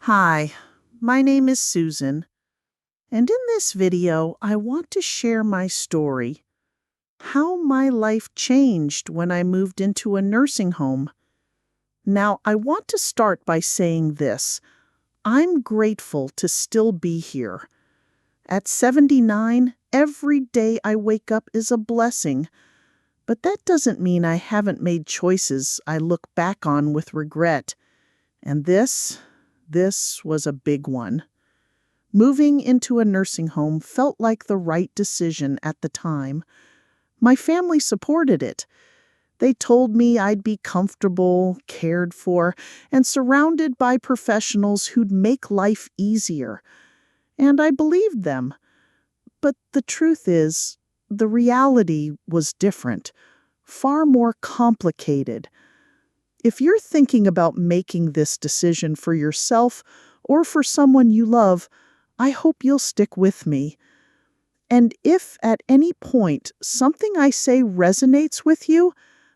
Hi, my name is Susan, and in this video, I want to share my story, how my life changed when I moved into a nursing home. Now, I want to start by saying this. I'm grateful to still be here. At 79, every day I wake up is a blessing, but that doesn't mean I haven't made choices I look back on with regret. And this was a big one. Moving into a nursing home felt like the right decision at the time. My family supported it. They told me I'd be comfortable, cared for, and surrounded by professionals who'd make life easier. And I believed them. But the truth is, the reality was different, far more complicated. If you're thinking about making this decision for yourself or for someone you love, I hope you'll stick with me. And if at any point something I say resonates with you,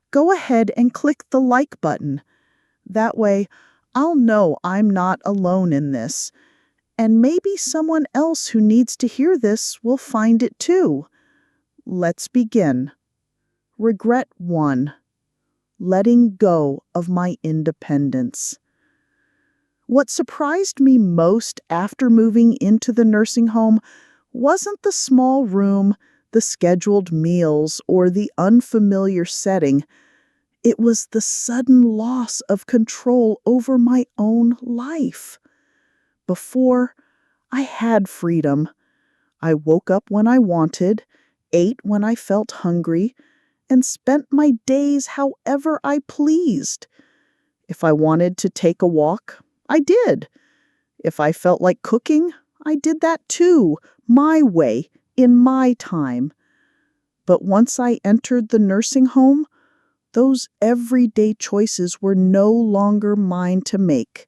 go ahead and click the like button. That way, I'll know I'm not alone in this. And maybe someone else who needs to hear this will find it too. Let's begin. Regret 1. Letting go of my independence. What surprised me most after moving into the nursing home wasn't the small room, the scheduled meals, or the unfamiliar setting. It was the sudden loss of control over my own life. Before, I had freedom. I woke up when I wanted, ate when I felt hungry, and spent my days however I pleased. If I wanted to take a walk, I did. If I felt like cooking, I did that too, my way, in my time. But once I entered the nursing home, those everyday choices were no longer mine to make.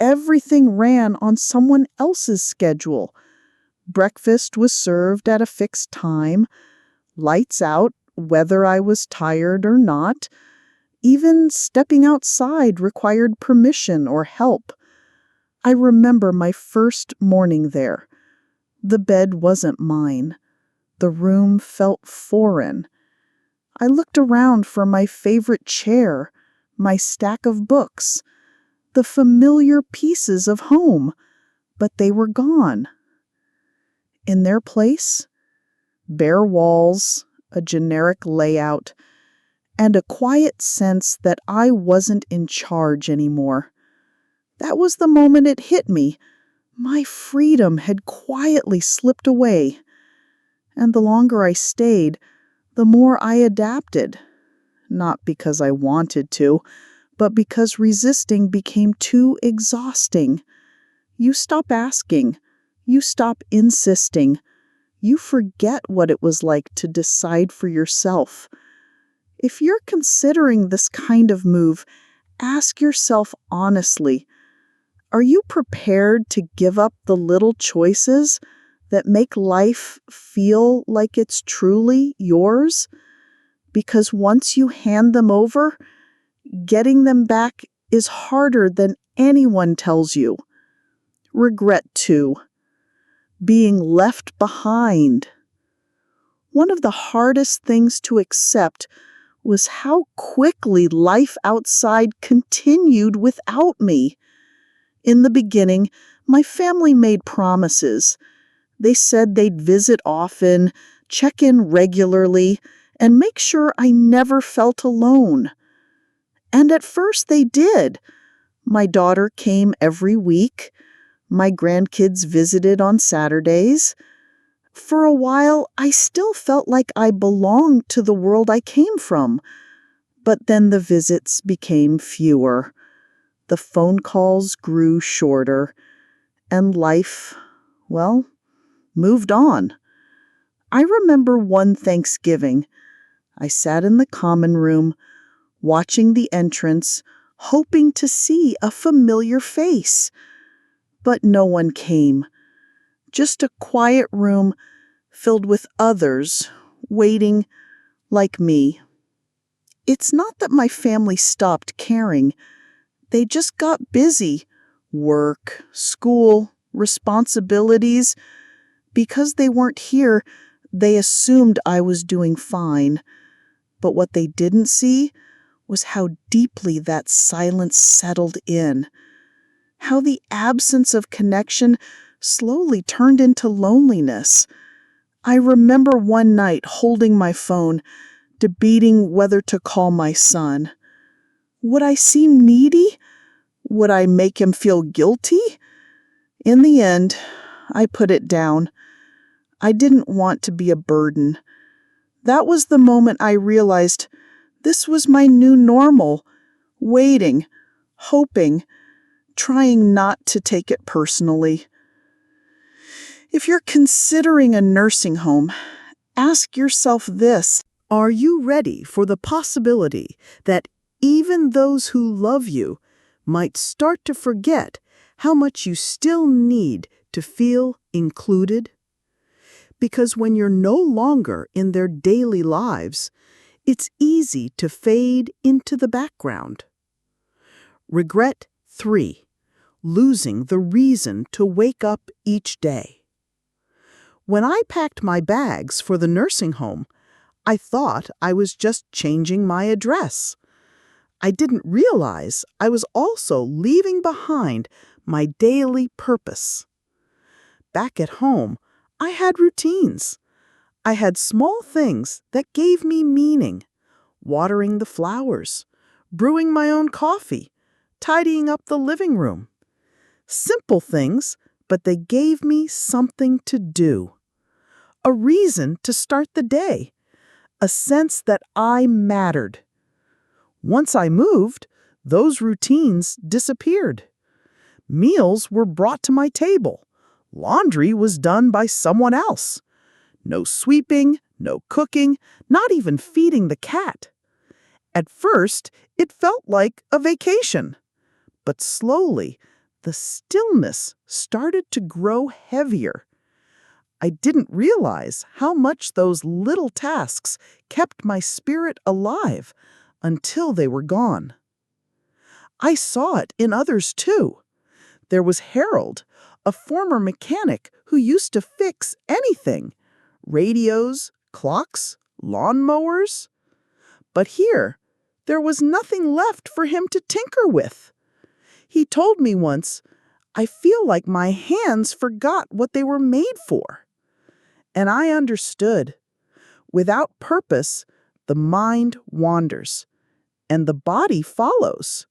Everything ran on someone else's schedule. Breakfast was served at a fixed time, lights out, whether I was tired or not. Even stepping outside required permission or help. I remember my first morning there. The bed wasn't mine. The room felt foreign. I looked around for my favorite chair, my stack of books, the familiar pieces of home, but they were gone. In their place, bare walls, a generic layout, and a quiet sense that I wasn't in charge anymore. That was the moment it hit me. My freedom had quietly slipped away. And the longer I stayed, the more I adapted. Not because I wanted to, but because resisting became too exhausting. You stop asking. You stop insisting. You forget what it was like to decide for yourself. If you're considering this kind of move, ask yourself honestly, are you prepared to give up the little choices that make life feel like it's truly yours? Because once you hand them over, getting them back is harder than anyone tells you. Regret 2. Being left behind. One of the hardest things to accept was how quickly life outside continued without me. In the beginning, my family made promises. They said they'd visit often, check in regularly, and make sure I never felt alone. And at first they did. My daughter came every week. My grandkids visited on Saturdays. For a while, I still felt like I belonged to the world I came from. But then the visits became fewer. The phone calls grew shorter. And life, well, moved on. I remember one Thanksgiving. I sat in the common room, watching the entrance, hoping to see a familiar face. But no one came. Just a quiet room filled with others, waiting like me. It's not that my family stopped caring. They just got busy, Work, school, responsibilities. Because they weren't here, they assumed I was doing fine. But what they didn't see was how deeply that silence settled in, how the absence of connection slowly turned into loneliness. I remember one night holding my phone, debating whether to call my son. Would I seem needy? Would I make him feel guilty? In the end, I put it down. I didn't want to be a burden. That was the moment I realized this was my new normal, waiting, hoping, trying not to take it personally. If you're considering a nursing home, ask yourself this: are you ready for the possibility that even those who love you might start to forget how much you still need to feel included? Because when you're no longer in their daily lives, it's easy to fade into the background. Regret 3. Losing the reason to wake up each day. When I packed my bags for the nursing home, I thought I was just changing my address. I didn't realize I was also leaving behind my daily purpose. Back at home, I had routines. I had small things that gave me meaning: watering the flowers, brewing my own coffee, tidying up the living room. Simple things, but they gave me something to do. A reason to start the day. A sense that I mattered. Once I moved, those routines disappeared. Meals were brought to my table. Laundry was done by someone else. No sweeping, no cooking, not even feeding the cat. At first, it felt like a vacation. But slowly, the stillness started to grow heavier. I didn't realize how much those little tasks kept my spirit alive until they were gone. I saw it in others too. There was Harold, a former mechanic who used to fix anything: radios, clocks, lawnmowers. But here, there was nothing left for him to tinker with. He told me once, "I feel like my hands forgot what they were made for." And I understood. Without purpose, the mind wanders, and the body follows.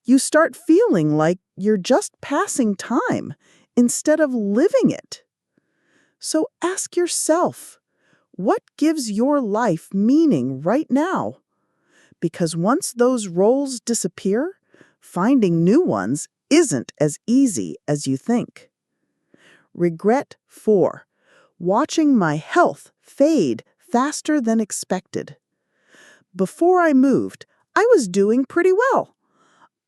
You start feeling like you're just passing time instead of living it. So ask yourself, what gives your life meaning right now? Because once those roles disappear, finding new ones isn't as easy as you think. Regret 4. Watching my health fade faster than expected. Before I moved, I was doing pretty well.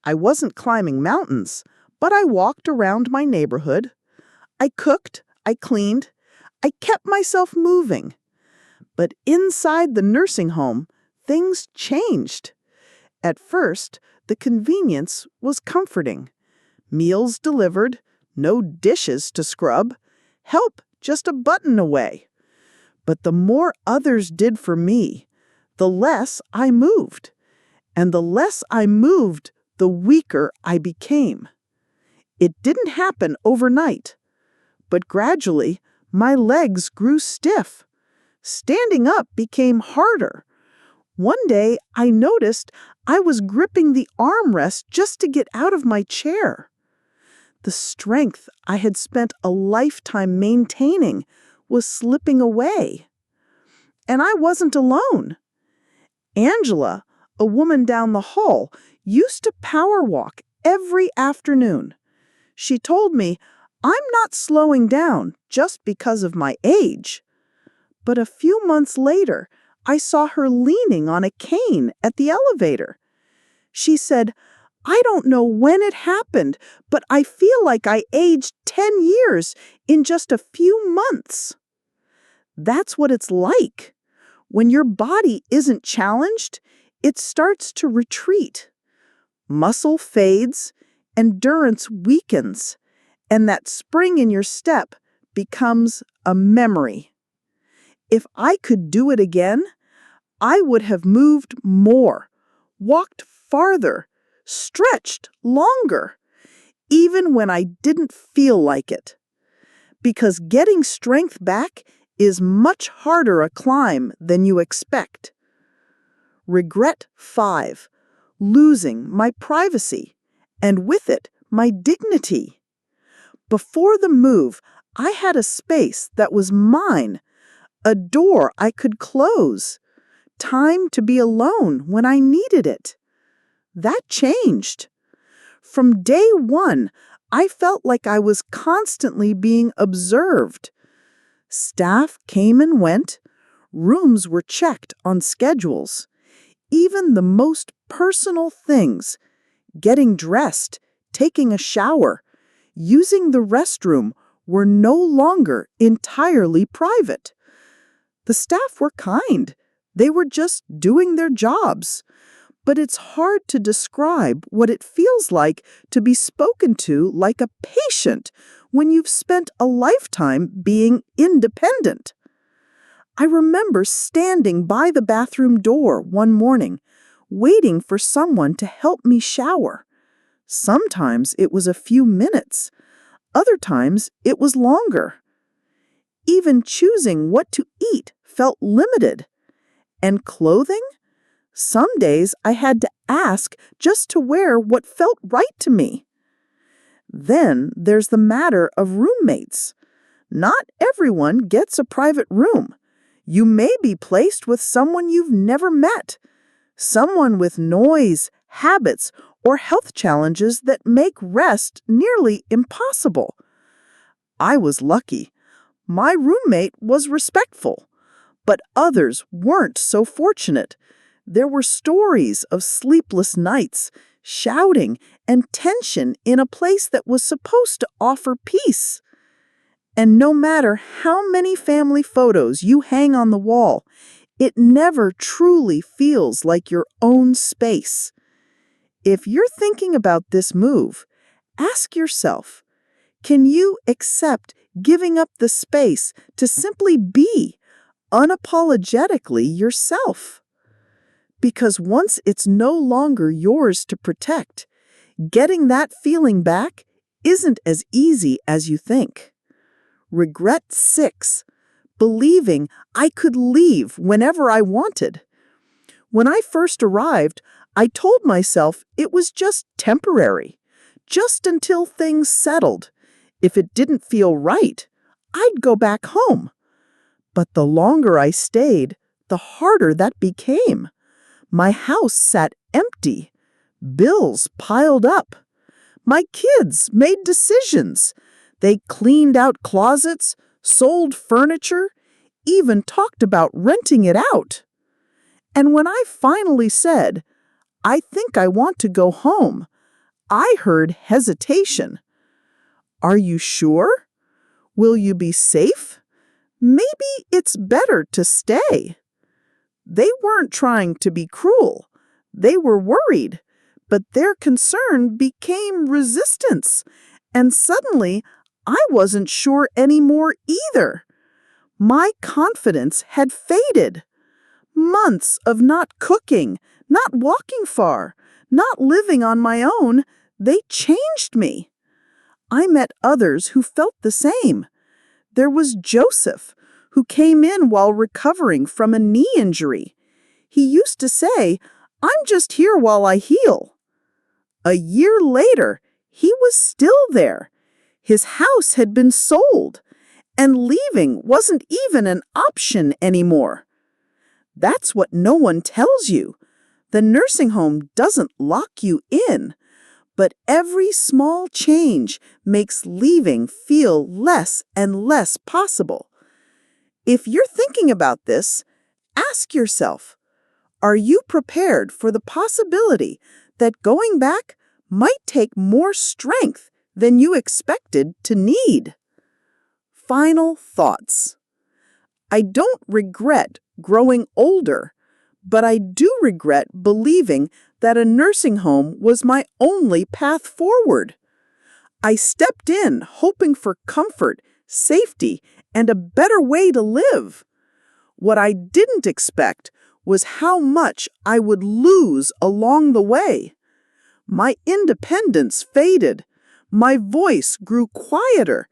I wasn't climbing mountains, but I walked around my neighborhood. I cooked, I cleaned, I kept myself moving. But inside the nursing home, things changed. At first, the convenience was comforting. Meals delivered, no dishes to scrub, help just a button away. But the more others did for me, the less I moved. And the less I moved, the weaker I became. It didn't happen overnight, but gradually my legs grew stiff. Standing up became harder. One day I noticed I was gripping the armrest just to get out of my chair. The strength I had spent a lifetime maintaining was slipping away. And I wasn't alone. Angela, a woman down the hall, used to power walk every afternoon. She told me, "I'm not slowing down just because of my age." But a few months later, I saw her leaning on a cane at the elevator. She said, "I don't know when it happened, but I feel like I aged 10 years in just a few months." That's what it's like. When your body isn't challenged, it starts to retreat. Muscle fades, endurance weakens, and that spring in your step becomes a memory. If I could do it again, I would have moved more, walked farther, stretched longer, even when I didn't feel like it. Because getting strength back is much harder a climb than you expect. Regret 5. Losing my privacy, and with it, my dignity. Before the move, I had a space that was mine, a door I could close, time to be alone when I needed it. That changed. From day one, I felt like I was constantly being observed. Staff came and went, rooms were checked on schedules. Even the most personal things, getting dressed, taking a shower, using the restroom, were no longer entirely private. The staff were kind. They were just doing their jobs. But it's hard to describe what it feels like to be spoken to like a patient when you've spent a lifetime being independent. I remember standing by the bathroom door one morning, waiting for someone to help me shower. Sometimes it was a few minutes. Other times it was longer. Even choosing what to eat felt limited. And clothing? Some days I had to ask just to wear what felt right to me. Then there's the matter of roommates. Not everyone gets a private room. You may be placed with someone you've never met, someone with noise, habits, or health challenges that make rest nearly impossible. I was lucky. My roommate was respectful, but others weren't so fortunate. There were stories of sleepless nights, shouting, and tension in a place that was supposed to offer peace. And no matter how many family photos you hang on the wall, it never truly feels like your own space. If you're thinking about this move, ask yourself, can you accept giving up the space to simply be unapologetically yourself? Because once it's no longer yours to protect, getting that feeling back isn't as easy as you think. Regret 6. Believing I could leave whenever I wanted. When I first arrived, I told myself it was just temporary, just until things settled. If it didn't feel right, I'd go back home. But the longer I stayed, the harder that became. My house sat empty. Bills piled up. My kids made decisions. They cleaned out closets, sold furniture, even talked about renting it out. And when I finally said, I think I want to go home, I heard hesitation. Are you sure? Will you be safe? Maybe it's better to stay. They weren't trying to be cruel. They were worried, but their concern became resistance, and suddenly I wasn't sure anymore either. My confidence had faded. Months of not cooking, not walking far, not living on my own, they changed me. I met others who felt the same. There was Joseph, who came in while recovering from a knee injury. He used to say, I'm just here while I heal. A year later, he was still there. His house had been sold, and leaving wasn't even an option anymore. That's what no one tells you. The nursing home doesn't lock you in, but every small change makes leaving feel less and less possible. If you're thinking about this, ask yourself, are you prepared for the possibility that going back might take more strength than you expected to need? Final thoughts. I don't regret growing older, But I do regret believing that a nursing home was my only path forward. I stepped in hoping for comfort, safety, and a better way to live. What I didn't expect was how much I would lose along the way. My independence faded, my voice grew quieter,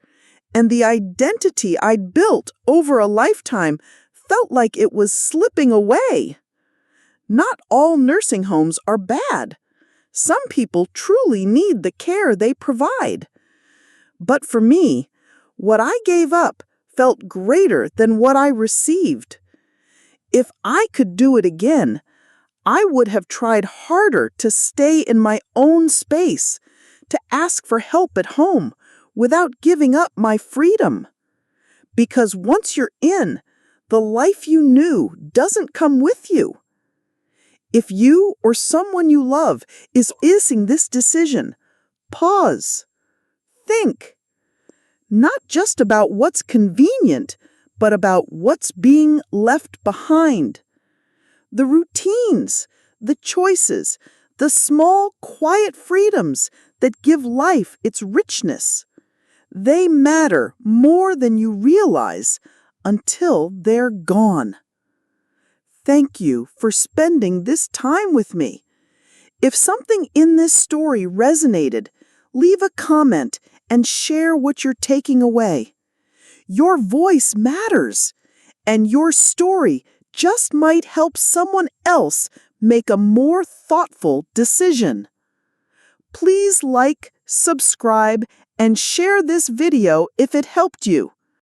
and the identity I'd built over a lifetime felt like it was slipping away. Not all nursing homes are bad. Some people truly need the care they provide. But for me, what I gave up felt greater than what I received. If I could do it again, I would have tried harder to stay in my own space, to ask for help at home without giving up my freedom. Because once you're in, the life you knew doesn't come with you. If you or someone you love is facing this decision, pause. Think. Not just about what's convenient, but about what's being left behind. The routines, the choices, the small, quiet freedoms that give life its richness. They matter more than you realize until they're gone. Thank you for spending this time with me. If something in this story resonated, leave a comment and share what you're taking away. Your voice matters, and your story just might help someone else make a more thoughtful decision. Please like, subscribe, and share this video if it helped you.